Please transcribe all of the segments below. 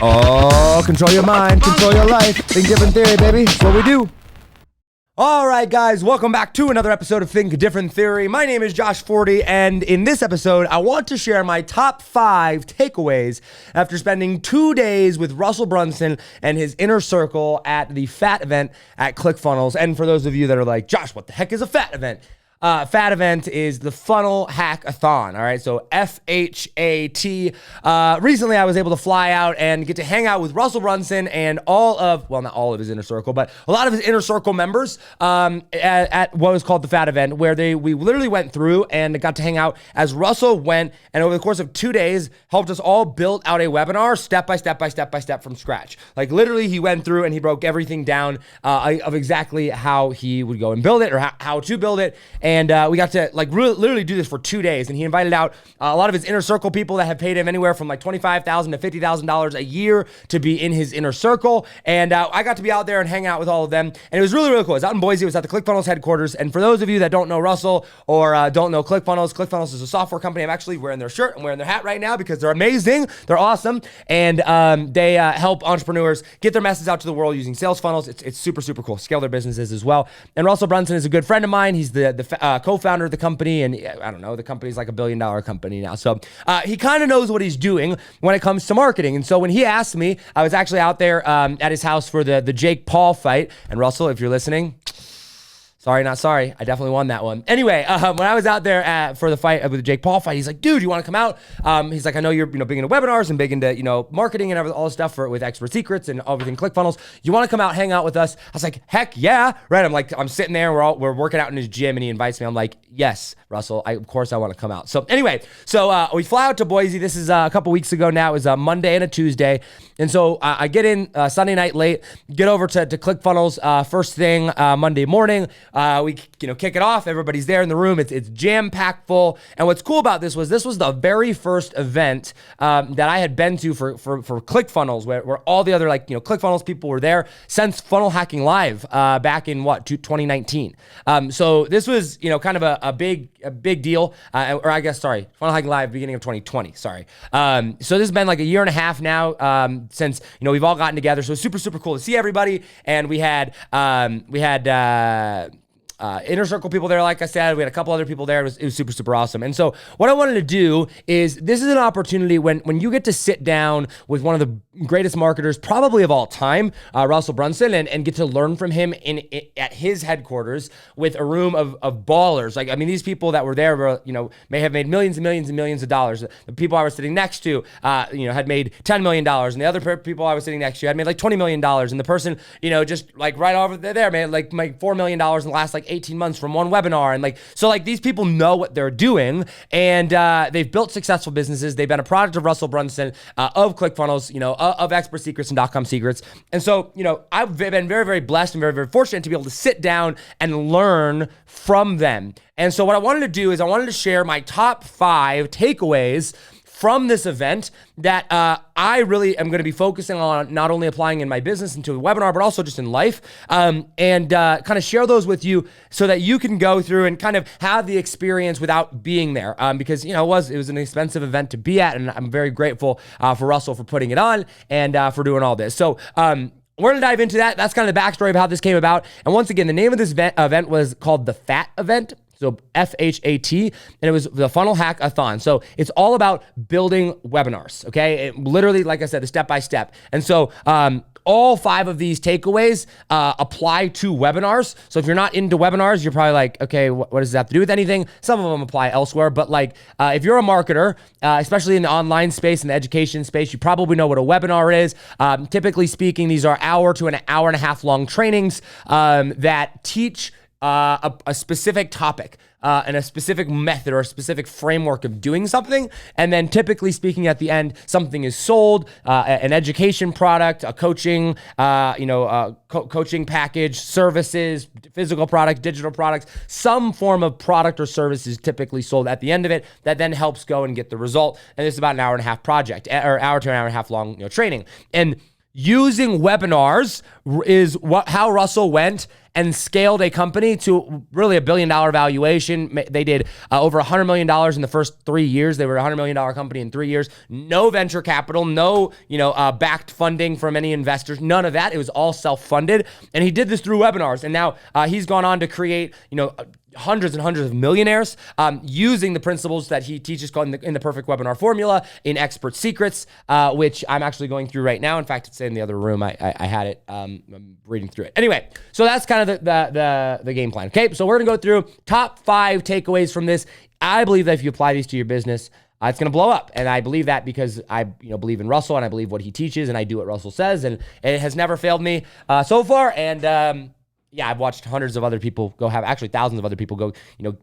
Oh, control your mind, control your life. Think different theory, baby. That's what we do. All right, guys, welcome back to another episode of Think Different Theory. My name is Josh Forti, and in this episode, I want to share my top 5 takeaways after spending 2 days with Russell Brunson and his inner circle at the F.H.A.T event at Clickfunnels. And for those of you that are like, Josh, what the heck is a F.H.A.T event? F.H.A.T event is the Funnel Hackathon, all right? So F.H.A.T. Recently, I was able to fly out and get to hang out with Russell Brunson and not all of his inner circle, but a lot of his inner circle members at what was called the F.H.A.T event, where we literally went through and got to hang out as Russell went, and over the course of 2 days, helped us all build out a webinar step by step from scratch. Like literally, he went through and he broke everything down of exactly how he would go and build it, or how to build it. And we got to literally do this for 2 days. And he invited out a lot of his inner circle people that have paid him anywhere from like $25,000 to $50,000 a year to be in his inner circle. And I got to be out there and hang out with all of them. And it was really, really cool. It was out in Boise. It was at the Clickfunnels headquarters. And for those of you that don't know Russell or don't know Clickfunnels, Clickfunnels is a software company. I'm actually wearing their shirt. I'm wearing their hat right now because they're amazing. They're awesome. And they help entrepreneurs get their message out to the world using sales funnels. It's super, super cool. Scale their businesses as well. And Russell Brunson is a good friend of mine. He's the co-founder of the company, and I don't know, the company's like $1 billion company now. So he kind of knows what he's doing when it comes to marketing. And so when he asked me, I was actually out there at his house for the Jake Paul fight. And Russell, if you're listening, sorry, not sorry. I definitely won that one. Anyway, when I was out there for the fight with the Jake Paul fight, he's like, dude, you want to come out? He's like, I know you're big into webinars and big into marketing and all this stuff with Expert Secrets and everything ClickFunnels. You want to come out, hang out with us? I was like, heck yeah, right? I'm sitting there, we're working out in his gym, and he invites me. I'm like, yes, Russell, of course I want to come out. So anyway, we fly out to Boise. This is a couple weeks ago now. It was a Monday and a Tuesday, and so I get in Sunday night late, get over to ClickFunnels first thing Monday morning. We kick it off. Everybody's there in the room. It's jam-packed full. And what's cool about this was the very first event that I had been to for ClickFunnels, where all the other ClickFunnels people were there since Funnel Hacking Live back in 2019. So this was kind of a big deal. Funnel Hacking Live beginning of 2020. Sorry. So this has been like a year and a half now since we've all gotten together. So it's super, super cool to see everybody. And we had inner circle people there, like I said. We had a couple other people there. It was super, super awesome. And so what I wanted to do is, this is an opportunity when you get to sit down with one of the greatest marketers probably of all time, Russell Brunson, and get to learn from him at his headquarters with a room of ballers. These people that were there were, may have made millions and millions and millions of dollars. The people I was sitting next to, had made $10 million. And the other people I was sitting next to had made like $20 million. And the person, just like right over there made like $4 million in the last 18 months from one webinar. And these people know what they're doing, and they've built successful businesses. They've been a product of Russell Brunson, of ClickFunnels, of Expert Secrets and .com Secrets. And so, I've been very, very blessed and very, very fortunate to be able to sit down and learn from them. And so what I wanted to do is I wanted to share my top 5 takeaways from this event that I really am going to be focusing on, not only applying in my business into a webinar, but also just in life, and kind of share those with you so that you can go through and kind of have the experience without being there, because it was an expensive event to be at, and I'm very grateful for Russell for putting it on and for doing all this. So we're going to dive into that. That's kind of the backstory of how this came about. And once again, the name of this event was called the F.H.A.T event. So F.H.A.T, and it was the Funnel Hackathon. So it's all about building webinars, okay? It literally, like I said, the step-by-step. And so all 5 of these takeaways apply to webinars. So if you're not into webinars, you're probably like, okay, what does that have to do with anything? Some of them apply elsewhere, but if you're a marketer, especially in the online space and the education space, you probably know what a webinar is. Typically speaking, these are hour to an hour and a half long trainings that teach a specific topic and a specific method or a specific framework of doing something. And then typically speaking, at the end, something is sold, an education product, a coaching, coaching package, services, physical product, digital products, some form of product or service is typically sold at the end of it that then helps go and get the result. And it's about an hour and a half project, or hour to an hour and a half long training. And using webinars is how Russell went and scaled a company to really $1 billion valuation. They did over $100 million in the first 3 years. They were a $100 million company in 3 years. No venture capital, no backed funding from any investors, none of that. It was all self-funded. And he did this through webinars. And now he's gone on to create, hundreds and hundreds of millionaires using the principles that he teaches called in the Perfect Webinar Formula, in Expert Secrets, which I'm actually going through right now. In fact, it's in the other room. I had it. I'm reading through it. Anyway, so that's kind of the game plan. Okay, so we're gonna go through top 5 takeaways from this. I believe that if you apply these to your business, it's going to blow up. And I believe that because I believe in Russell, and I believe what he teaches, and I do what Russell says, and it has never failed me so far. And I've watched hundreds of other people actually thousands of other people go,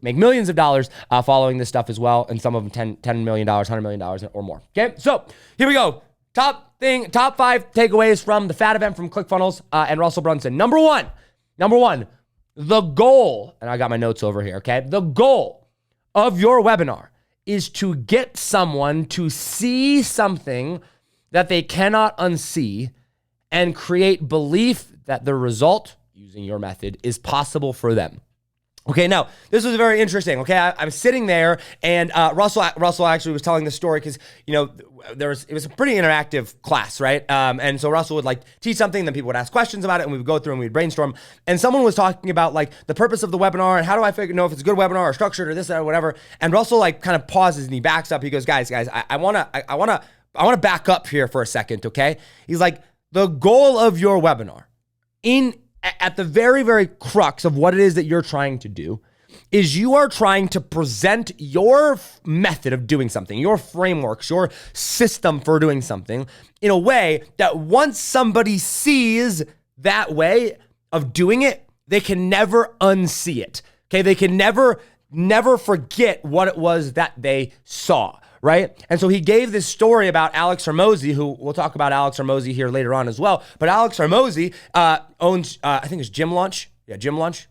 make millions of dollars following this stuff as well. And some of them $10 million, $100 million or more. Okay, so here we go. Top 5 takeaways from the F.H.A.T event from Clickfunnels and Russell Brunson. Number one, the goal, and I got my notes over here, okay? The goal of your webinar is to get someone to see something that they cannot unsee and create belief that the result, using your method, is possible for them. Okay, now, this was very interesting, okay? I'm sitting there, and Russell actually was telling the story because, it was a pretty interactive class, right? And so Russell would teach something, then people would ask questions about it, and we would go through and we'd brainstorm. And someone was talking about the purpose of the webinar and how do I know if it's a good webinar or structured or this or whatever. And Russell kind of pauses and he backs up. He goes, guys, I wanna back up here for a second, okay? He's like, the goal of your webinar at the very, very crux of what it is that you're trying to do is you are trying to present your method of doing something, your frameworks, your system for doing something in a way that once somebody sees that way of doing it, they can never unsee it. Okay, they can never forget what it was that they saw. Right? And so he gave this story about Alex Hormozi, who we'll talk about Alex Hormozi here later on as well. But Alex Hormozi owns, I think it's Gym Launch. Yeah, Gym Launch.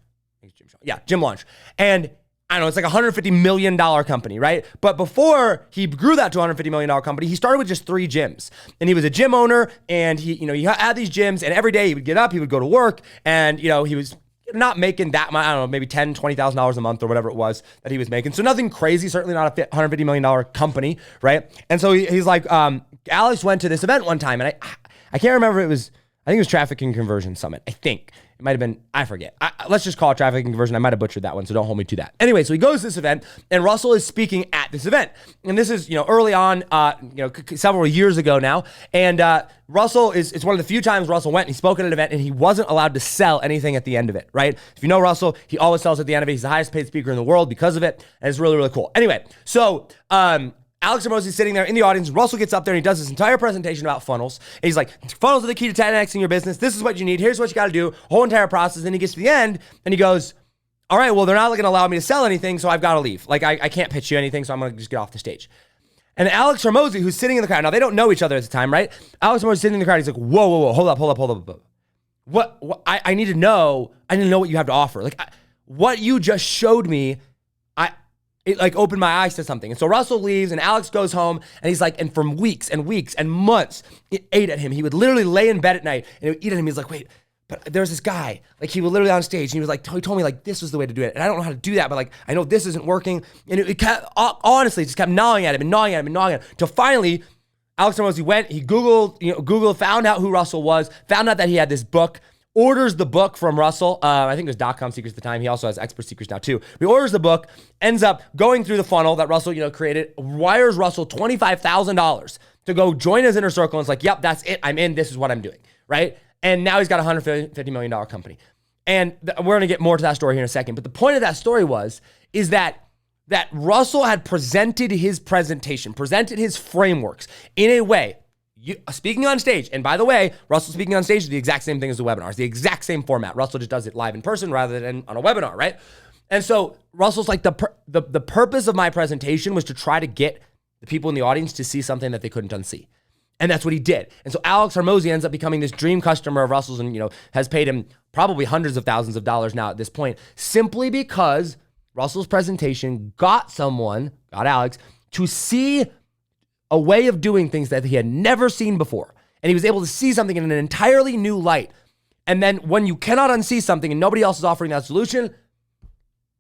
Gym Launch. And I don't know, it's like a $150 million company, right? But before he grew that to a $150 million company, he started with just 3 gyms. And he was a gym owner, and he had these gyms, and every day he would get up, he would go to work, and he was not making that much, I don't know, maybe $10,000, $20,000 a month or whatever it was that he was making. So nothing crazy, certainly not a $150 million company, right? And so he's like, Alex went to this event one time, and I can't remember, I think it was Traffic and Conversion Summit, I think. It might have been, I forget. Let's just call it Traffic and Conversion. I might have butchered that one, so don't hold me to that. Anyway, so he goes to this event, and Russell is speaking at this event. And this is, early on, several years ago now. And Russell it's one of the few times Russell went and he spoke at an event, and he wasn't allowed to sell anything at the end of it, right? If you know Russell, he always sells at the end of it. He's the highest paid speaker in the world because of it, and it's really, really cool. Anyway, so Alex Hormozi is sitting there in the audience. Russell gets up there and he does this entire presentation about funnels. And he's like, funnels are the key to 10xing your business. This is what you need. Here's what you got to do. Whole entire process. And he gets to the end and he goes, all right, well, they're not going to allow me to sell anything, so I've got to leave. I can't pitch you anything, so I'm going to just get off the stage. And Alex Hormozi, who's sitting in the crowd, now they don't know each other at the time, right? Alex Hormozi sitting in the crowd. He's like, whoa, hold up. What I need to know what you have to offer. What you just showed me, it opened my eyes to something. And so Russell leaves and Alex goes home, and he's like, and for weeks and weeks and months, it ate at him. He would literally lay in bed at night and it would eat at him. He's like, wait, but there's this guy, he was literally on stage and he was like, he told me this was the way to do it. And I don't know how to do that, but I know this isn't working. And it kept, honestly, just kept gnawing at him till finally Alex Hormozi went, he Googled, found out who Russell was, found out that he had this book, orders the book from Russell. I think it was .com Secrets at the time. He also has Expert Secrets now too. He orders the book, ends up going through the funnel that Russell, created, wires Russell $25,000 to go join his inner circle. And it's like, yep, that's it. I'm in. This is what I'm doing, right? And now he's got a $150 million company. And we're going to get more to that story here in a second. But the point of that story is that Russell had presented his presentation, presented his frameworks in a way, speaking on stage. And by the way, Russell speaking on stage is the exact same thing as the webinar. It's the exact same format. Russell just does it live in person rather than on a webinar, right? And so Russell's like, the purpose of my presentation was to try to get the people in the audience to see something that they couldn't unsee. And that's what he did. And so Alex Hormozi ends up becoming this dream customer of Russell's and, has paid him probably hundreds of thousands of dollars now at this point, simply because Russell's presentation got Alex to see a way of doing things that he had never seen before. And he was able to see something in an entirely new light. And then when you cannot unsee something and nobody else is offering that solution,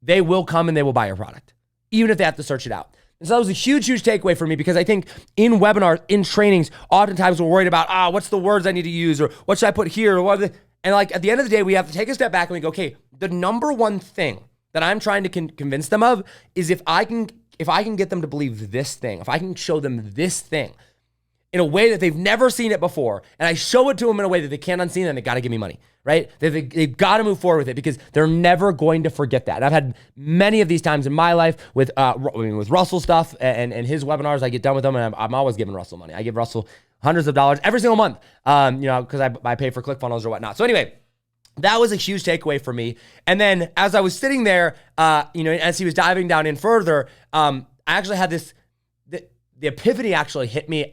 they will come and they will buy your product, even if they have to search it out. And so that was a huge, huge takeaway for me, because I think in webinars, in trainings, oftentimes we're worried about, what's the words I need to use, or what should I put here, or what are the, and like at the end of the day, we have to take a step back and we go, okay, the number one thing that I'm trying to convince them of is if I can get them to believe this thing, if I can show them this thing in a way that they've never seen it before, and I show it to them in a way that they can't unsee, then they got to give me money, right? They've got to move forward with it, because they're never going to forget that. And I've had many of these times in my life with Russell stuff and his webinars. I get done with them, and I'm always giving Russell money. I give Russell hundreds of dollars every single month, because I pay for Clickfunnels or whatnot. So anyway, that was a huge takeaway for me. And then as I was sitting there, as he was diving down in further, I actually had the epiphany actually hit me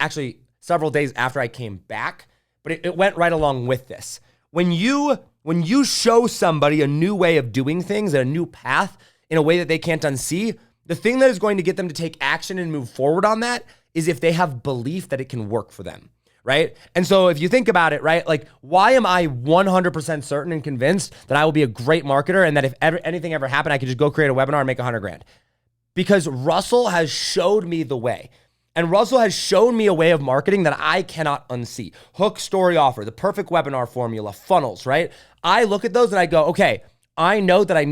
several days after I came back, but it went right along with this. When you show somebody a new way of doing things, a new path in a way that they can't unsee, the thing that is going to get them to take action and move forward on that is if they have belief that it can work for them, right? And so if you think about it, right, like, why am I 100% certain and convinced that I will be a great marketer, and that if anything ever happened, I could just go create a webinar and make $100,000? Because Russell has showed me the way. And Russell has shown me a way of marketing that I cannot unsee. Hook, story, offer, the perfect webinar formula, funnels, right? I look at those and I go, okay, I know that they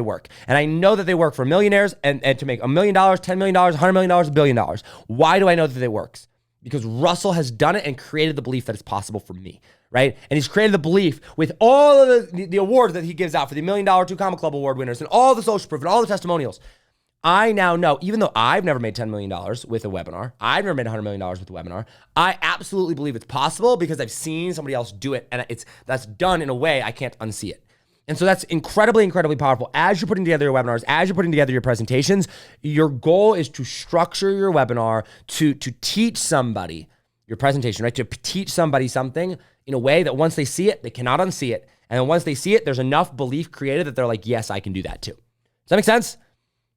work. And I know that they work for millionaires and to make $1 million, $10 million, $100 million, $1 billion. Why do I know that they works? Because Russell has done it and created the belief that it's possible for me, right? And he's created the belief with all of the awards that he gives out for the $1 Million 2 Comma Club award winners and all the social proof and all the testimonials. I now know, even though I've never made $10 million with a webinar, I've never made $100 million with a webinar, I absolutely believe it's possible because I've seen somebody else do it, and that's done in a way I can't unsee it. And so that's incredibly, incredibly powerful. As you're putting together your webinars, as you're putting together your presentations, your goal is to structure your webinar to teach somebody your presentation, right? To teach somebody something in a way that once they see it, they cannot unsee it. And then once they see it, there's enough belief created that they're like, yes, I can do that too. Does that make sense?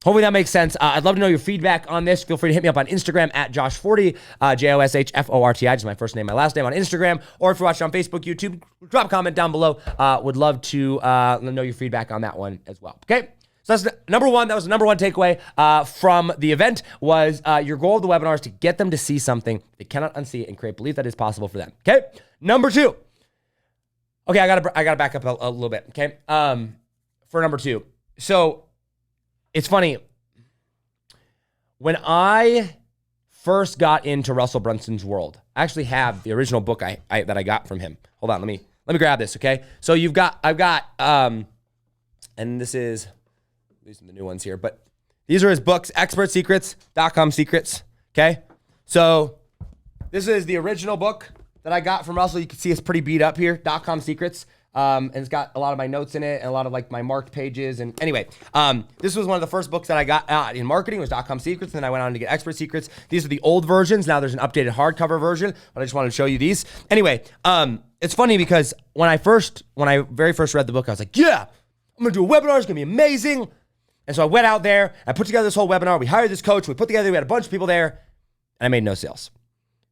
Hopefully that makes sense. I'd love to know your feedback on this. Feel free to hit me up on Instagram at Josh40, Joshforti, just my first name, my last name on Instagram. Or if you're watching on Facebook, YouTube, drop a comment down below. Would love to know your feedback on that one as well. Okay? So that's number one. That was the number one takeaway from the event was your goal of the webinar is to get them to see something they cannot unsee it and create belief that is possible for them. Okay? Number two. Okay, I gotta back up a little bit. Okay? For number two. So it's funny. When I first got into Russell Brunson's world, I actually have the original book that I got from him. Hold on, let me grab this, okay? So I've got, and these are the new ones here, but these are his books, Expert Secrets, .com Secrets, okay? So this is the original book that I got from Russell. You can see it's pretty beat up here, .com Secrets. And it's got a lot of my notes in it and a lot of like my marked pages. And anyway, this was one of the first books that I got in marketing was .com Secrets. And then I went on to get Expert Secrets. These are the old versions. Now there's an updated hardcover version, but I just wanted to show you these. Anyway, it's funny because when I very first read the book, I was like, yeah, I'm going to do a webinar. It's going to be amazing. And so I went out there, I put together this whole webinar. We hired this coach. We had a bunch of people there and I made no sales. I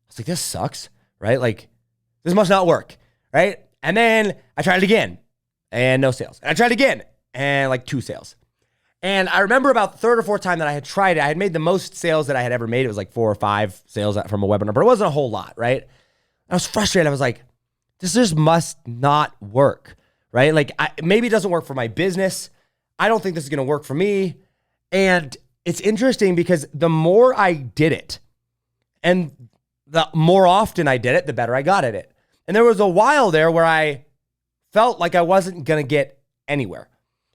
was like, this sucks, right? Like this must not work, right? And then I tried it again and no sales. And I tried it again and like 2 sales. And I remember about the third or fourth time that I had tried it, I had made the most sales that I had ever made. It was like 4 or 5 sales from a webinar, but it wasn't a whole lot, right? I was frustrated. I was like, this just must not work, right? Like maybe it doesn't work for my business. I don't think this is going to work for me. And it's interesting because the more I did it and the more often I did it, the better I got at it. And there was a while there where I felt like I wasn't going to get anywhere.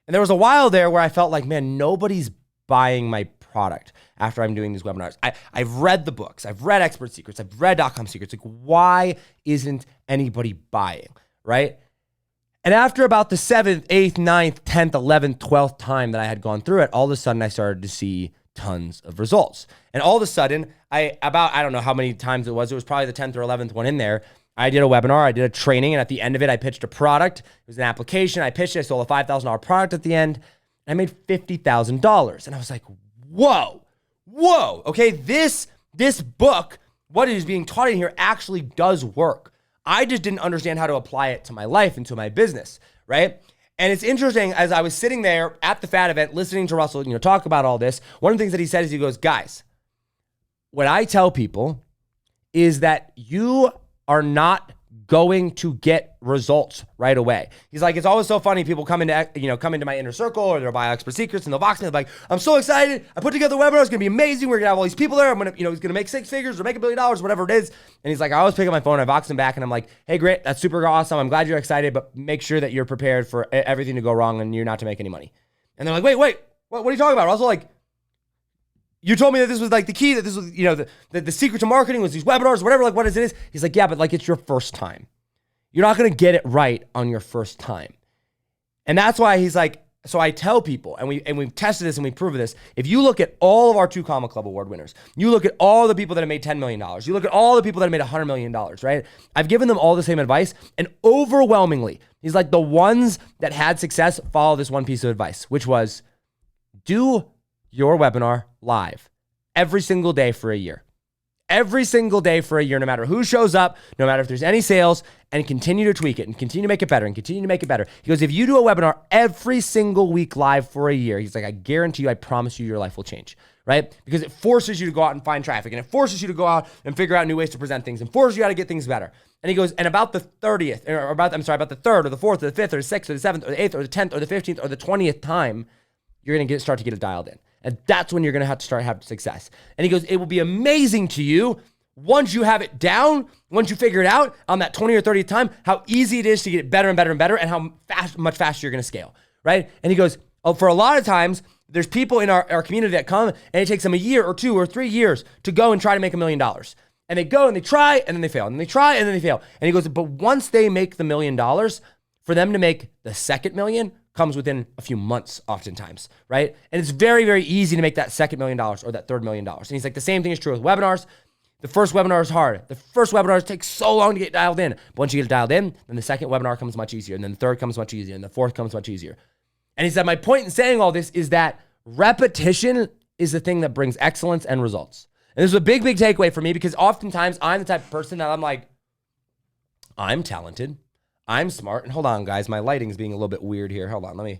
And there was a while there where I felt like, man, nobody's buying my product after I'm doing these webinars. I've read the books. I've read Expert Secrets. I've read .com Secrets. Like, why isn't anybody buying, right? And after about the 7th, 8th, 9th, 10th, 11th, 12th time that I had gone through it, all of a sudden I started to see tons of results. And all of a sudden, I don't know how many times it was probably the 10th or 11th one in there. I did a webinar, I did a training, and at the end of it, I pitched a product. It was an application. I pitched it, I sold a $5,000 product at the end, and I made $50,000. And I was like, whoa, okay, this book, what is being taught in here actually does work. I just didn't understand how to apply it to my life and to my business, right? And it's interesting, as I was sitting there at the F.H.A.T event, listening to Russell, talk about all this, one of the things that he said is he goes, guys, what I tell people is that you are not going to get results right away. He's like, it's always so funny. People come into my inner circle, or they'll buy expert secrets and they'll box me. They're like, I'm so excited. I put together a webinar. It's going to be amazing. We're going to have all these people there. I'm going to, he's going to make 6 figures or make $1 billion, whatever it is. And he's like, I always pick up my phone. I box him back and I'm like, hey, great. That's super awesome. I'm glad you're excited, but make sure that you're prepared for everything to go wrong and you're not to make any money. And they're like, wait, what are you talking about, Russell? Like, you told me that this was like the key, that this was, the secret to marketing was these webinars, whatever, like what is it? He's like, yeah, but like it's your first time. You're not going to get it right on your first time. And that's why he's like, so I tell people, and we've tested this and we've proven this. If you look at all of our 2 Comma Club award winners, you look at all the people that have made $10 million, you look at all the people that have made $100 million, right? I've given them all the same advice, and overwhelmingly, he's like, the ones that had success follow this one piece of advice, which was do your webinar live every single day for a year. Every single day for a year, no matter who shows up, no matter if there's any sales, and continue to tweak it and continue to make it better and continue to make it better. He goes, if you do a webinar every single week live for a year, he's like, I guarantee you, I promise you, your life will change, right? Because it forces you to go out and find traffic, and it forces you to go out and figure out new ways to present things, and forces you how to get things better. And he goes, and about the 30th, about the 3rd or the 4th or the 5th or the 6th or the 7th or the 8th or the 10th or the 15th or the 20th time, you're going to start to get it dialed in. And that's when you're going to have to start having success. And he goes, it will be amazing to you once you have it down, once you figure it out on that 20 or 30th time, how easy it is to get it better and better and better, and how much faster you're going to scale, right? And he goes, for a lot of times, there's people in our community that come, and it takes them 1 year or 2 or 3 years to go and try to make $1 million. And they go and they try, and then they fail, and then they try, and then they fail. And he goes, but once they make the $1 million, for them to make the second million comes within a few months oftentimes, right? And it's very, very easy to make that second $1 million or that third $1 million. And he's like, the same thing is true with webinars. The first webinar is hard. The first webinar takes so long to get dialed in. But once you get it dialed in, then the second webinar comes much easier. And then the third comes much easier. And the fourth comes much easier. And he said, my point in saying all this is that repetition is the thing that brings excellence and results. And this is a big, big takeaway for me, because oftentimes I'm the type of person that I'm like, I'm talented. I'm smart. And hold on, guys. My lighting's being a little bit weird here. Hold on. Let me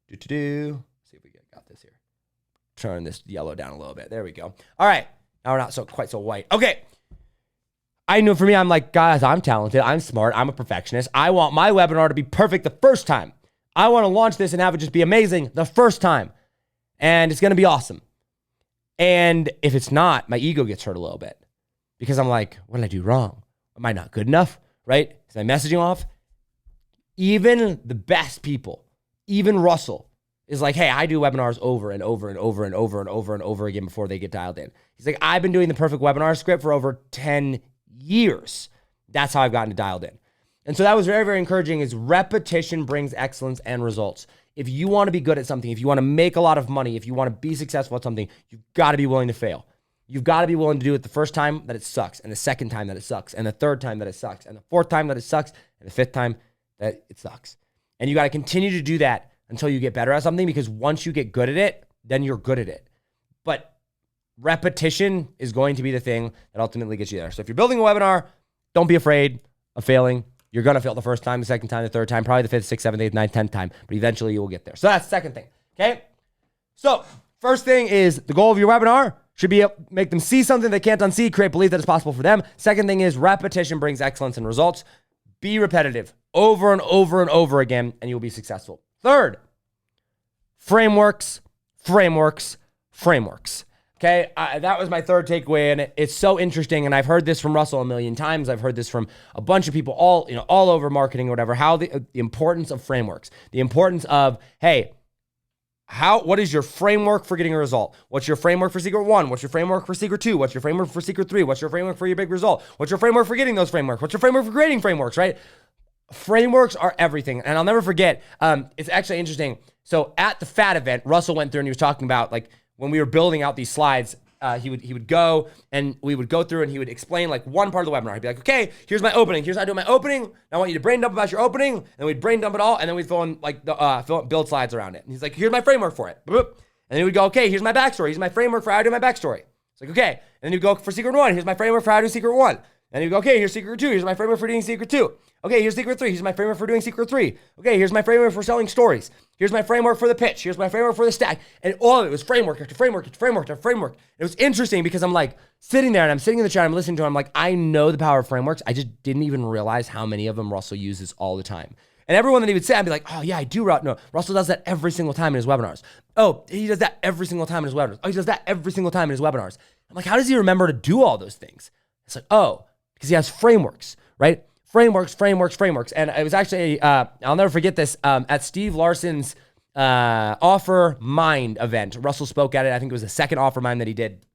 see if we got this here. Turn this yellow down a little bit. There we go. All right. Now we're not quite so white. Okay. I know for me, I'm like, guys, I'm talented. I'm smart. I'm a perfectionist. I want my webinar to be perfect the first time. I want to launch this and have it just be amazing the first time. And it's going to be awesome. And if it's not, my ego gets hurt a little bit, because I'm like, what did I do wrong? Am I not good enough? Right? Is my messaging off? Even the best people, even Russell, is like, hey, I do webinars over and over and over and over and over and over again before they get dialed in. He's like, I've been doing the perfect webinar script for over 10 years. That's how I've gotten it dialed in. And so that was very, very encouraging, is repetition brings excellence and results. If you want to be good at something, if you want to make a lot of money, if you want to be successful at something, you've got to be willing to fail. You've got to be willing to do it the first time that it sucks, and the second time that it sucks, and the third time that it sucks, and the fourth time that it sucks, and the fifth time that it sucks. And you got to continue to do that until you get better at something, because once you get good at it, then you're good at it. But repetition is going to be the thing that ultimately gets you there. So if you're building a webinar, don't be afraid of failing. You're going to fail the first time, the second time, the third time, probably the fifth, sixth, seventh, eighth, ninth, 10th time, but eventually you will get there. So that's the second thing, okay? So first thing is, the goal of your webinar should be make them see something they can't unsee, create belief that it's possible for them. Second thing is, repetition brings excellence and results. Be repetitive over and over and over again, and you'll be successful. Third, frameworks. Okay, that was my third takeaway, and it's so interesting. And I've heard this from Russell a million times. I've heard this from a bunch of people all over marketing or whatever. How the importance of frameworks, the importance of, hey, what is your framework for getting a result? What's your framework for secret 1? What's your framework for secret 2? What's your framework for secret 3? What's your framework for your big result? What's your framework for getting those frameworks? What's your framework for creating frameworks? Right? Frameworks are everything. And I'll never forget. It's actually interesting. So at the F.H.A.T event, Russell went through and he was talking about, like, when we were building out these slides, he would go and we would go through and he would explain like one part of the webinar. He'd be like, okay, here's my opening. Here's how I do my opening. I want you to brain dump about your opening. And we'd brain dump it all. And then we'd fill in like build slides around it. And he's like, here's my framework for it. And then he would go, okay, here's my backstory. Here's my framework for how I do my backstory. It's like, okay. And then you'd go for secret 1. Here's my framework for how I do secret 1. And you go, okay, here's secret 2. Here's my framework for doing secret 2. Okay, here's secret 3. Here's my framework for doing secret 3. Okay, here's my framework for selling stories. Here's my framework for the pitch. Here's my framework for the stack. And all of it was framework after framework after framework after framework. It was interesting because I'm like sitting there and I'm sitting in the chat, I'm listening to him. I'm like, I know the power of frameworks. I just didn't even realize how many of them Russell uses all the time. And everyone that he would say, I'd be like, oh yeah, I do. No, Russell does that every single time in his webinars. Oh, he does that every single time in his webinars. Oh, he does that every single time in his webinars. I'm like, how does he remember to do all those things? It's like, oh, because he has frameworks, right? Frameworks. And it was actually, I'll never forget this, at Steve Larson's Offer Mind event. Russell spoke at it. I think it was the second Offer Mind that he did.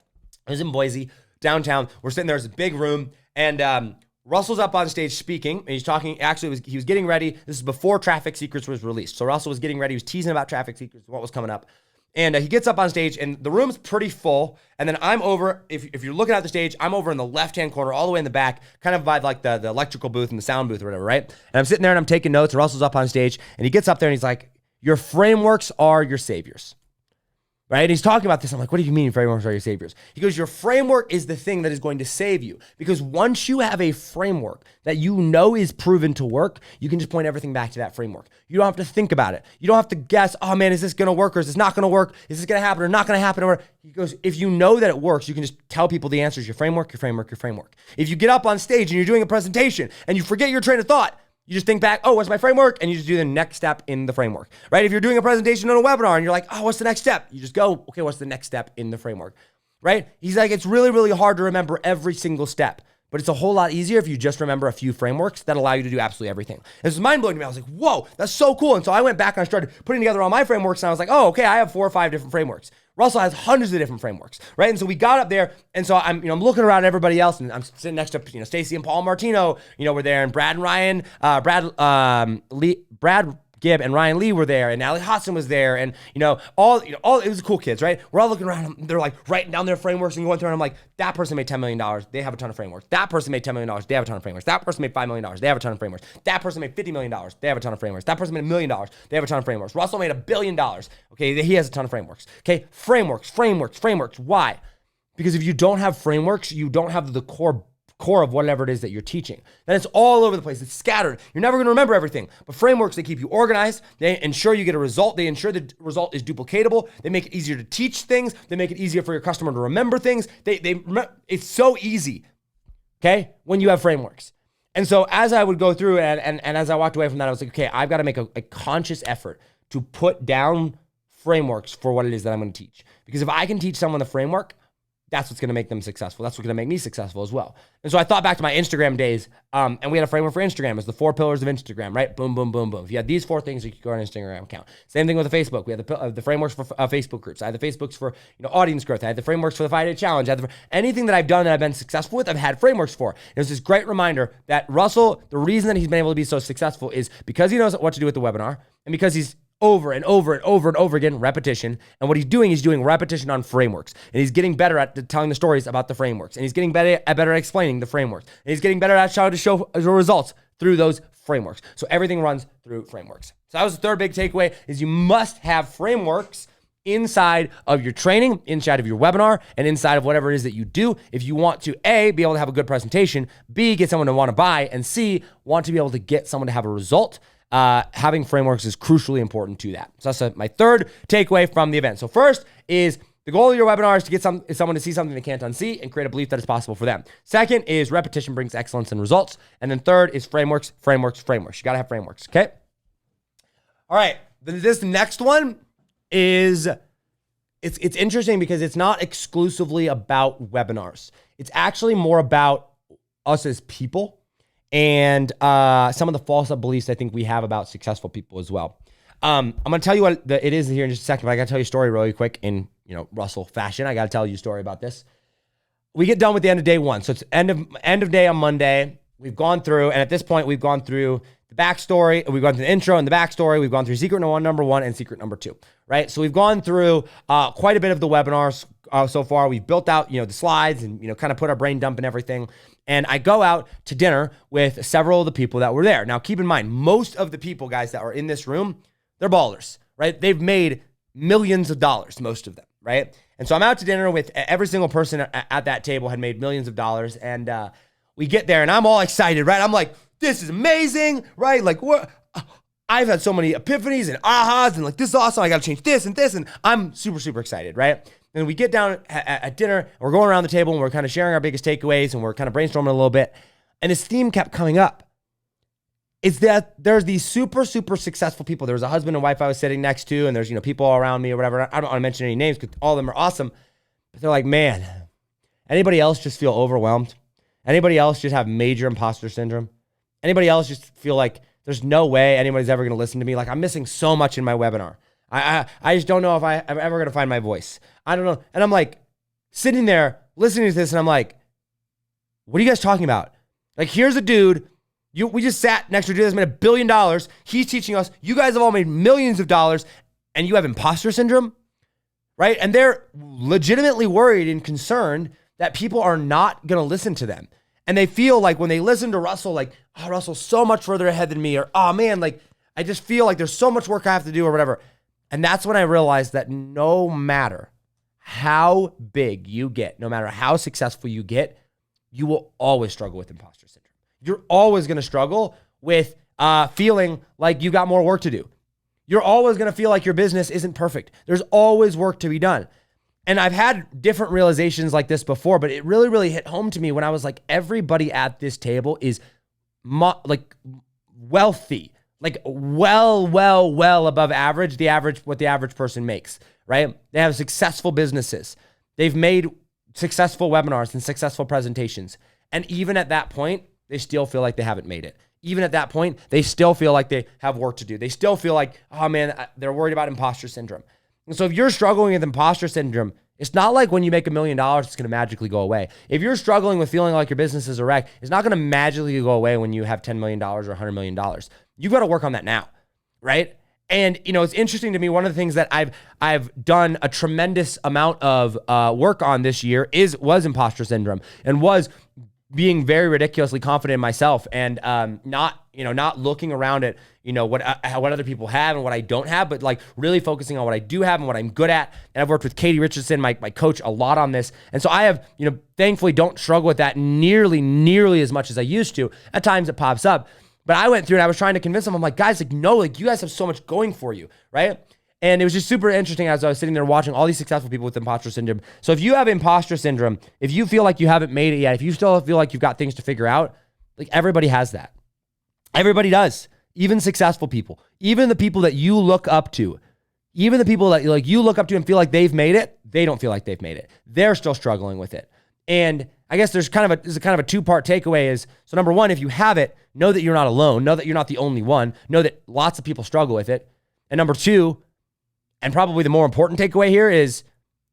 It was in Boise, downtown. We're sitting there, it's a big room, and Russell's up on stage speaking, and he's talking. Actually, he was getting ready. This is before Traffic Secrets was released. So Russell was getting ready. He was teasing about Traffic Secrets, what was coming up. And he gets up on stage, and the room's pretty full. And then I'm over, if you're looking at the stage, I'm over in the left-hand corner, all the way in the back, kind of by like the electrical booth and the sound booth or whatever, right? And I'm sitting there, and I'm taking notes. And Russell's up on stage, and he gets up there, and he's like, your frameworks are your saviors. Right? And he's talking about this. I'm like, what do you mean frameworks are your saviors? He goes, your framework is the thing that is going to save you. Because once you have a framework that you know is proven to work, you can just point everything back to that framework. You don't have to think about it. You don't have to guess, oh man, is this going to work or is this not going to work? Is this going to happen or not going to happen? Or he goes, if you know that it works, you can just tell people the answer is your framework. If you get up on stage and you're doing a presentation and you forget your train of thought, you just think back, oh, what's my framework? And you just do the next step in the framework, right? If you're doing a presentation on a webinar and you're like, oh, what's the next step? You just go, okay, what's the next step in the framework, right? He's like, it's really, really hard to remember every single step, but it's a whole lot easier if you just remember a few frameworks that allow you to do absolutely everything. And it was mind-blowing to me. I was like, whoa, that's so cool. And so I went back and I started putting together all my frameworks, and I was like, oh, okay, I have 4 or 5 different frameworks. Russell has hundreds of different frameworks, right? And so we got up there, and so I'm looking around at everybody else, and I'm sitting next to, Stacy and Paul Martino, were there, and Brad and Ryan, Brad Gibb and Ryan Lee were there, and Allie Hodson was there, and all it was cool kids, right? We're all looking around, and they're like writing down their frameworks and going through, and I'm like, that person made $10 million, they have a ton of frameworks. That person made $10 million, they have a ton of frameworks. That person made $5 million, they have a ton of frameworks. That person made $50 million, they have a ton of frameworks. That person made $1 million, they have a ton of frameworks. Russell made $1 billion, okay, he has a ton of frameworks. Okay, frameworks. Why? Because if you don't have frameworks, you don't have the core of whatever it is that you're teaching. Then it's all over the place. It's scattered. You're never going to remember everything. But frameworks, they keep you organized. They ensure you get a result. They ensure the result is duplicatable. They make it easier to teach things. They make it easier for your customer to remember things. It's so easy, okay, when you have frameworks. And so as I would go through and as I walked away from that, I was like, okay, I've got to make a conscious effort to put down frameworks for what it is that I'm going to teach. Because if I can teach someone the framework, that's what's going to make them successful. That's what's going to make me successful as well. And so I thought back to my Instagram days, and we had a framework for Instagram. It's the 4 pillars of Instagram, right? Boom, boom, boom, boom. If you had these 4 things, you could grow an Instagram account. Same thing with the Facebook. We had the frameworks for Facebook groups. I had the Facebooks for audience growth. I had the frameworks for the 5-day challenge. Anything that I've done that I've been successful with, I've had frameworks for. It was this great reminder that Russell, the reason that he's been able to be so successful is because he knows what to do with the webinar, and because he's over and over again, repetition. And what he's doing repetition on frameworks. And he's getting better at telling the stories about the frameworks. And he's getting better at explaining the frameworks. And he's getting better at how to show the results through those frameworks. So everything runs through frameworks. So that was the third big takeaway, is you must have frameworks inside of your training, inside of your webinar, and inside of whatever it is that you do, if you want to, A, be able to have a good presentation, B, get someone to want to buy, and C, want to be able to get someone to have a result. Having frameworks is crucially important to that. So that's my third takeaway from the event. So first is the goal of your webinar is to get someone to see something they can't unsee and create a belief that it's possible for them. Second is repetition brings excellence and results. And then third is frameworks. You got to have frameworks, okay? All right, this next one is, it's interesting because it's not exclusively about webinars. It's actually more about us as people and some of the false beliefs I think we have about successful people as well. I'm going to tell you what it is here in just a second, but I got to tell you a story really quick in Russell fashion. I got to tell you a story about this. We get done with the end of day 1. So it's end of day on Monday. We've gone through, and at this point, we've gone through the backstory. We've gone through the intro and the backstory. We've gone through secret number 1 and secret number 2, right? So we've gone through quite a bit of the webinars so far. We've built out, the slides and, kind of put our brain dump and everything. And I go out to dinner with several of the people that were there. Now, keep in mind, most of the people, guys, that are in this room, they're ballers, right? They've made millions of dollars, most of them, right? And so I'm out to dinner with every single person at that table had made millions of dollars. And we get there and I'm all excited, right? I'm like, this is amazing, right? Like, what? I've had so many epiphanies and ahas and like, this is awesome. I got to change this and this. And I'm super, super excited, right? And we get down at dinner and we're going around the table and we're kind of sharing our biggest takeaways and we're kind of brainstorming a little bit. And this theme kept coming up. It's that there's these super, super successful people. There was a husband and wife I was sitting next to, and there's, people all around me or whatever. I don't want to mention any names because all of them are awesome. But they're like, man, anybody else just feel overwhelmed? Anybody else just have major imposter syndrome? Anybody else just feel like there's no way anybody's ever going to listen to me? Like, I'm missing so much in my webinar. I just don't know if I'm ever going to find my voice. I don't know. And I'm like sitting there listening to this and I'm like, what are you guys talking about? Like, here's a dude. We just sat next to a dude that's made $1 billion. He's teaching us. You guys have all made millions of dollars and you have imposter syndrome, right? And they're legitimately worried and concerned that people are not going to listen to them. And they feel like when they listen to Russell, like, oh, Russell's so much further ahead than me, or, oh man, like, I just feel like there's so much work I have to do or whatever. And that's when I realized that no matter how big you get, no matter how successful you get, you will always struggle with imposter syndrome. You're always going to struggle with feeling like you got more work to do. You're always going to feel like your business isn't perfect. There's always work to be done. And I've had different realizations like this before, but it really, really hit home to me when I was like, everybody at this table is like wealthy, like well above average, what the average person makes, right? They have successful businesses. They've made successful webinars and successful presentations. And even at that point, they still feel like they haven't made it. Even at that point, they still feel like they have work to do. They still feel like, oh man, they're worried about imposter syndrome. And so if you're struggling with imposter syndrome, it's not like when you make $1 million, it's going to magically go away. If you're struggling with feeling like your business is a wreck, it's not going to magically go away when you have $10 million or $100 million. You've got to work on that now, right? And, it's interesting to me, one of the things that I've done a tremendous amount of work on this year was imposter syndrome, and was being very ridiculously confident in myself, and not looking around at what other people have and what I don't have, but like really focusing on what I do have and what I'm good at. And I've worked with Katie Richardson, my coach, a lot on this, and so I have thankfully don't struggle with that nearly as much as I used to. At times it pops up, but I went through and I was trying to convince them. I'm like, guys, like, no, like, you guys have so much going for you, right? And it was just super interesting as I was sitting there watching all these successful people with imposter syndrome. So if you have imposter syndrome, if you feel like you haven't made it yet, if you still feel like you've got things to figure out, like, everybody has that. Everybody does. Even successful people, even the people that you look up to, even the people that like you look up to and feel like they've made it, they don't feel like they've made it. They're still struggling with it. And I guess there's kind of a two-part takeaway is, so number one, if you have it, know that you're not alone. Know that you're not the only one. Know that lots of people struggle with it. And number two, and probably the more important takeaway here, is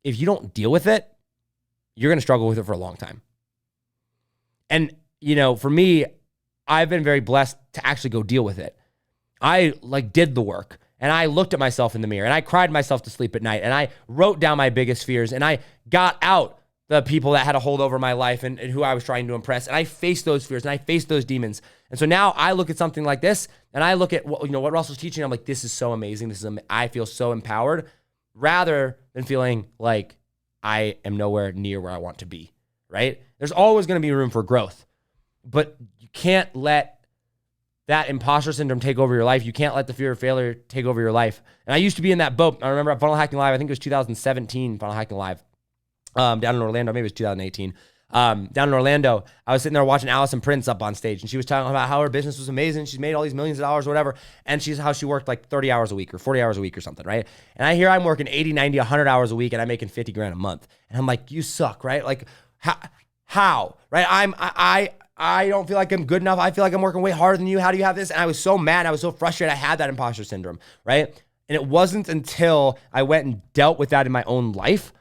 if you don't deal with it, you're going to struggle with it for a long time. And, for me, I've been very blessed to actually go deal with it. I did the work, and I looked at myself in the mirror, and I cried myself to sleep at night, and I wrote down my biggest fears, and I got out the people that had a hold over my life and who I was trying to impress. And I faced those fears and I faced those demons. And so now I look at something like this and I look at what Russell's teaching. I'm like, this is so amazing. I feel so empowered, rather than feeling like I am nowhere near where I want to be, right? There's always going to be room for growth, but you can't let that imposter syndrome take over your life. You can't let the fear of failure take over your life. And I used to be in that boat. I remember at Funnel Hacking Live, I think it was 2017, Funnel Hacking Live, down in Orlando, maybe it was 2018. Down in Orlando, I was sitting there watching Allison Prince up on stage, and she was talking about how her business was amazing. She's made all these millions of dollars or whatever, and how she worked like 30 hours a week or 40 hours a week or something, right? And I hear I'm working 80, 90, 100 hours a week, and I'm making 50 grand a month. And I'm like, you suck, right? Like, how, right? I don't feel like I'm good enough. I feel like I'm working way harder than you. How do you have this? And I was so mad. I was so frustrated. I had that imposter syndrome, right? And it wasn't until I went and dealt with that in my own life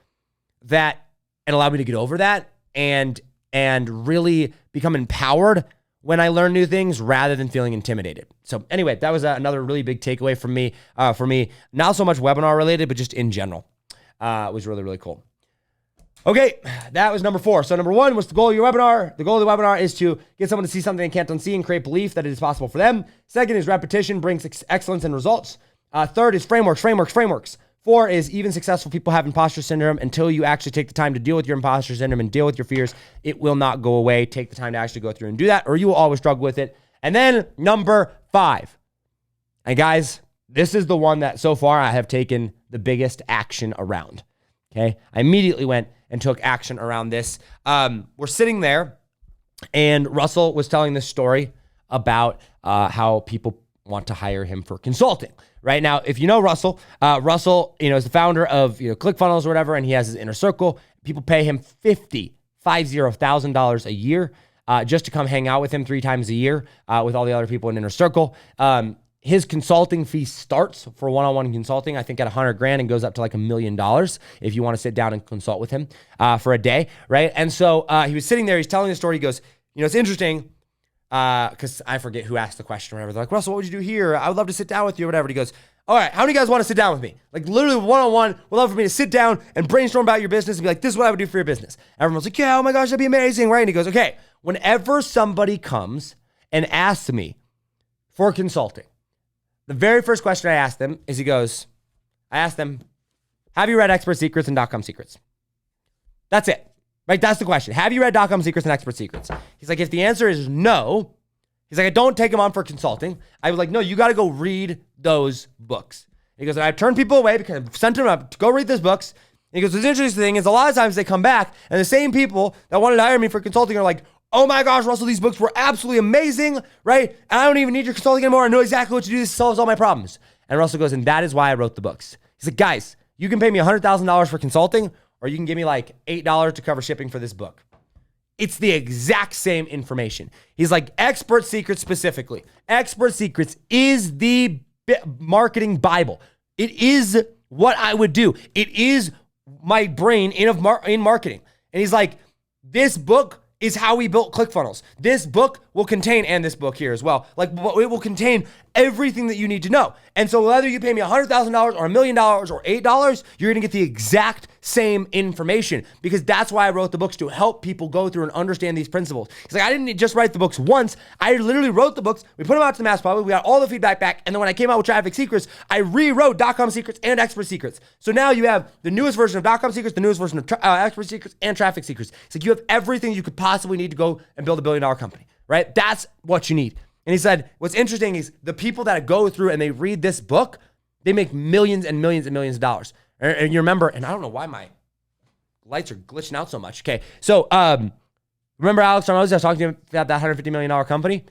that it allowed me to get over that and really become empowered when I learn new things rather than feeling intimidated. So anyway, that was another really big takeaway from me, not so much webinar related, but just in general. It was really, really cool. Okay, that was number 4. So number 1 was the goal of your webinar. The goal of the webinar is to get someone to see something they can't unsee and create belief that it is possible for them. Second is repetition brings excellence and results. Third is frameworks. 4 is even successful people have imposter syndrome. Until you actually take the time to deal with your imposter syndrome and deal with your fears, it will not go away. Take the time to actually go through and do that, or you will always struggle with it. And then number 5. And guys, this is the one that so far I have taken the biggest action around. Okay. I immediately went and took action around this. We're sitting there and Russell was telling this story about how people want to hire him for consulting. Right now, if you know Russell, Russell, is the founder of Clickfunnels or whatever, and he has his inner circle. People pay him $50,000 a year just to come hang out with him 3 times a year with all the other people in inner circle. His consulting fee starts for one-on-one consulting, I think at $100,000 and goes up to like $1 million if you want to sit down and consult with him for a day, right? And so he was sitting there, he's telling the story. He goes, it's interesting. Because I forget who asked the question or whatever. They're like, Russell, what would you do here? I would love to sit down with you or whatever. And he goes, all right, how many guys want to sit down with me? Like literally one-on-one, would love for me to sit down and brainstorm about your business and be like, this is what I would do for your business. Everyone's like, yeah, oh my gosh, that'd be amazing, right? And he goes, okay, whenever somebody comes and asks me for consulting, the very first question I ask them is I ask them, have you read Expert Secrets and .com Secrets? That's it. Right, that's the question. Have you read .com Secrets and Expert Secrets? He's like, if the answer is no, he's like, I don't take him on for consulting. I was like, no, you got to go read those books. He goes, I've turned people away because I've sent them up to go read those books. And he goes, what's interesting thing is a lot of times they come back and the same people that wanted to hire me for consulting are like, oh my gosh, Russell, these books were absolutely amazing, right? And I don't even need your consulting anymore. I know exactly what to do. This solves all my problems. And Russell goes, and that is why I wrote the books. He's like, guys, you can pay me $100,000 for consulting, or you can give me like $8 to cover shipping for this book. It's the exact same information. He's like, Expert Secrets specifically. Expert Secrets is the marketing Bible. It is what I would do. It is my brain in marketing. And he's like, this book is how we built ClickFunnels. This book will contain, and this book here as well, like it will contain everything that you need to know. And so whether you pay me $100,000 or $1 million or $8, you're going to get the exact same information, because that's why I wrote the books, to help people go through and understand these principles. He's like, I didn't just write the books once. I literally wrote the books. We put them out to the mass public. We got all the feedback back. And then when I came out with Traffic Secrets, I rewrote .com Secrets and Expert Secrets. So now you have the newest version of .com Secrets, the newest version of Expert Secrets, and Traffic Secrets. It's like you have everything you could possibly need to go and build $1 billion company, right? That's what you need. And he said, what's interesting is the people that go through and they read this book, they make millions and millions and millions of dollars. And you remember, and I don't know why my lights are glitching out so much. Okay, so remember Alex Hormozi? I was talking to him about that $150 million company.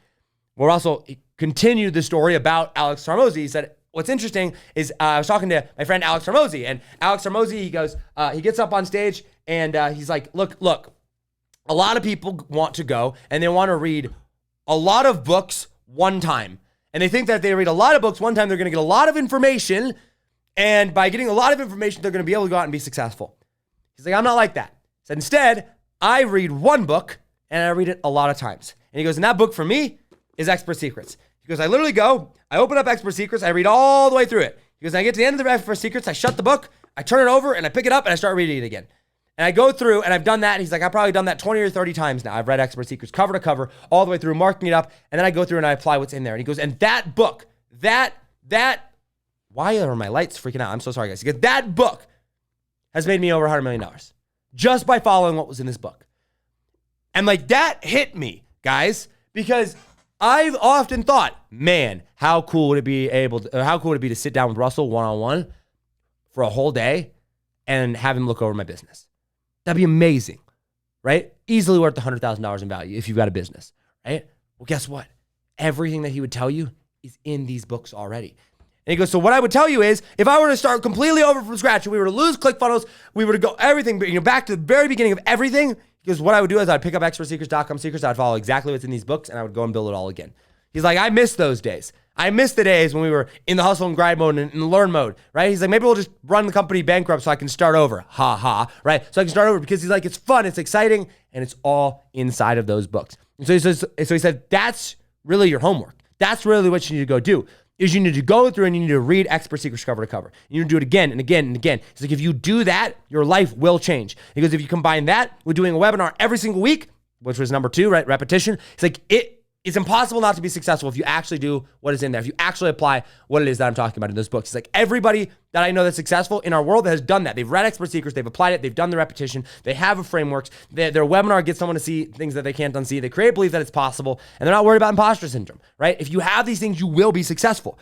Well, Russell continued the story about Alex Hormozi. He said, what's interesting is I was talking to my friend Alex Hormozi, and Alex Hormozi, he goes, he gets up on stage and he's like, look, a lot of people want to go and they want to read a lot of books one time. And they think that if they read a lot of books one time, they're going to get a lot of information. And by getting a lot of information, they're going to be able to go out and be successful. He's like, I'm not like that. He said, instead, I read one book and I read it a lot of times. And he goes, and that book for me is Expert Secrets. He goes, I literally go, I open up Expert Secrets, I read all the way through it. He goes, I get to the end of the Expert Secrets, I shut the book, I turn it over and I pick it up and I start reading it again. And I go through and I've done that. And he's like, I've probably done that 20 or 30 times now. I've read Expert Secrets cover to cover, all the way through, marking it up. And then I go through and I apply what's in there. And he goes, and that book, why are my lights freaking out? I'm so sorry, guys. He goes, that book has made me over $100 million just by following what was in this book. And like that hit me, guys, because I've often thought, man, how cool would it be to sit down with Russell one-on-one for a whole day and have him look over my business? That'd be amazing, right? Easily worth the $100,000 in value if you've got a business, right? Well, guess what? Everything that he would tell you is in these books already. And he goes, so what I would tell you is, if I were to start completely over from scratch, and we were to lose ClickFunnels, we were to go everything, back to the very beginning of everything, he goes, what I would do is I'd pick up expertsecrets.com secrets, I'd follow exactly what's in these books, and I would go and build it all again. He's like, I miss those days. I miss the days when we were in the hustle and grind mode and in the learn mode, right? He's like, maybe we'll just run the company bankrupt so I can start over. Ha ha, right? So I can start over, because he's like, it's fun, it's exciting, and it's all inside of those books. And so he said, that's really your homework. That's really what you need to go do, is you need to go through and you need to read Expert Secrets cover to cover. You need to do it again and again and again. It's like, if you do that, your life will change. Because if you combine that with doing a webinar every single week, which was number 2, right? Repetition. It's like, it's impossible not to be successful if you actually do what is in there, if you actually apply what it is that I'm talking about in those books. It's like everybody that I know that's successful in our world that has done that. They've read Expert Secrets, they've applied it, they've done the repetition, they have a framework, their webinar gets someone to see things that they can't unsee, they create belief that it's possible, and they're not worried about imposter syndrome, right? If you have these things, you will be successful.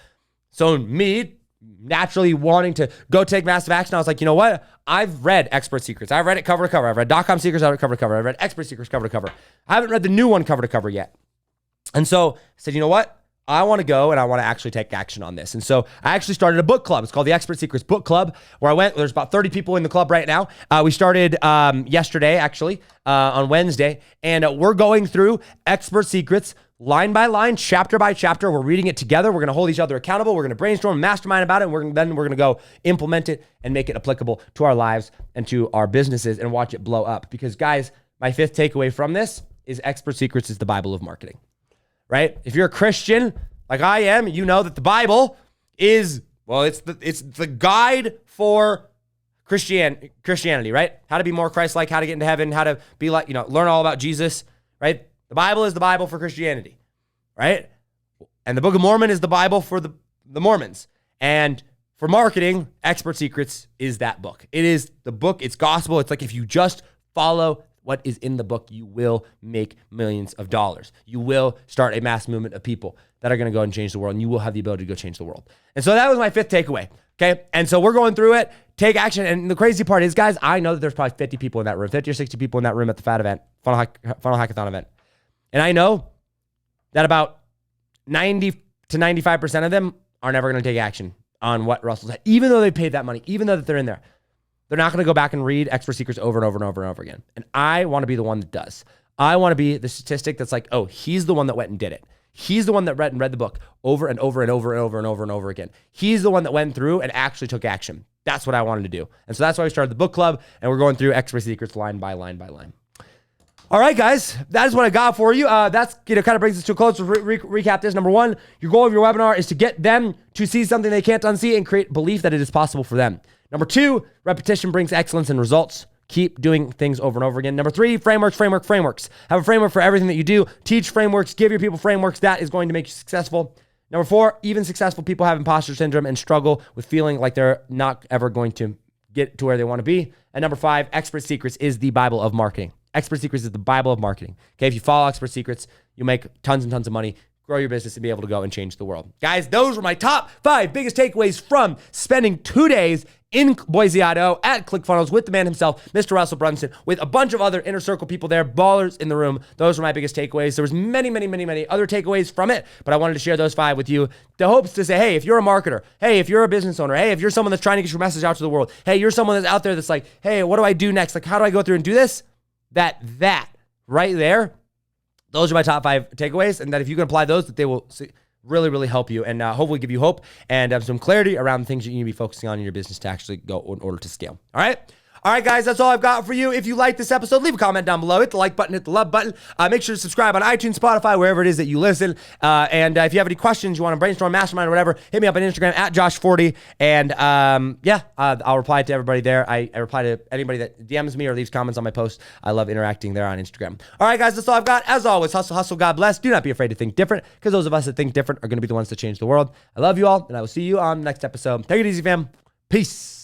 So me, naturally wanting to go take massive action, I was like, you know what? I've read Expert Secrets. I've read it cover to cover. I've read .com Secrets cover to cover. I've read Expert Secrets cover to cover. I haven't read the new one cover to cover yet. And so I said, you know what? I want to go and I want to actually take action on this. And so I actually started a book club. It's called the Expert Secrets Book Club, where I went. There's about 30 people in the club right now. We started yesterday, actually, on Wednesday. And we're going through Expert Secrets line by line, chapter by chapter. We're reading it together. We're going to hold each other accountable. We're going to brainstorm, mastermind about it. And then we're going to go implement it and make it applicable to our lives and to our businesses and watch it blow up. Because guys, my fifth takeaway from this is Expert Secrets is the Bible of marketing. Right? If you're a Christian, like I am, you know that the Bible is, well, it's the guide for Christianity, right? How to be more Christ-like, how to get into heaven, how to be like, learn all about Jesus, right? The Bible is the Bible for Christianity, right? And the Book of Mormon is the Bible for the Mormons. And for marketing, Expert Secrets is that book. It is the book, it's gospel. It's like if you just follow what is in the book, you will make millions of dollars. You will start a mass movement of people that are going to go and change the world, and you will have the ability to go change the world. And so that was my fifth takeaway, okay? And so we're going through it, take action. And the crazy part is, guys, I know that there's probably 50 people in that room, 50 or 60 people in that room at the F.H.A.T event, Funnel Hackathon event. And I know that about 90 to 95% of them are never going to take action on what Russell said, even though they paid that money, even though that they're in there. They're not going to go back and read Expert Secrets over and over and over and over again. And I want to be the one that does. I want to be the statistic that's like, oh, he's the one that went and did it. He's the one that read the book over and over and over and over and over and over again. He's the one that went through and actually took action. That's what I wanted to do. And so that's why we started the book club, and we're going through Expert Secrets line by line by line. All right, guys, that is what I got for you. That's kind of brings us to a close. To recap this. Number one, your goal of your webinar is to get them to see something they can't unsee and create belief that it is possible for them. Number two, repetition brings excellence and results. Keep doing things over and over again. Number three, frameworks. Have a framework for everything that you do. Teach frameworks. Give your people frameworks. That is going to make you successful. Number four, even successful people have imposter syndrome and struggle with feeling like they're not ever going to get to where they want to be. And number five, Expert Secrets is the Bible of marketing. Expert Secrets is the Bible of marketing. Okay, if you follow Expert Secrets, you'll make tons and tons of money, grow your business, and be able to go and change the world. Guys, those were my top 5 biggest takeaways from spending 2 days in Boise, Idaho at Clickfunnels with the man himself, Mr. Russell Brunson, with a bunch of other inner circle people there, ballers in the room. Those were my biggest takeaways. There was many other takeaways from it, but I wanted to share those 5 with you. The hopes to say, hey, if you're a marketer, hey, if you're a business owner, hey, if you're someone that's trying to get your message out to the world, hey, you're someone that's out there that's like, hey, what do I do next? Like, how do I go through and do this? That right there, those are my top 5 takeaways, and that if you can apply those, that they will really help you and hopefully give you hope and some clarity around the things that you need to be focusing on in your business to actually go in order to scale. All right, guys, that's all I've got for you. If you like this episode, leave a comment down below. Hit the like button, hit the love button. Make sure to subscribe on iTunes, Spotify, wherever it is that you listen. And if you have any questions, you want to brainstorm, mastermind, or whatever, hit me up on Instagram at Josh40. And I'll reply to everybody there. I reply to anybody that DMs me or leaves comments on my post. I love interacting there on Instagram. All right, guys, that's all I've got. As always, hustle, God bless. Do not be afraid to think different, because those of us that think different are going to be the ones that change the world. I love you all, and I will see you on the next episode. Take it easy, fam. Peace.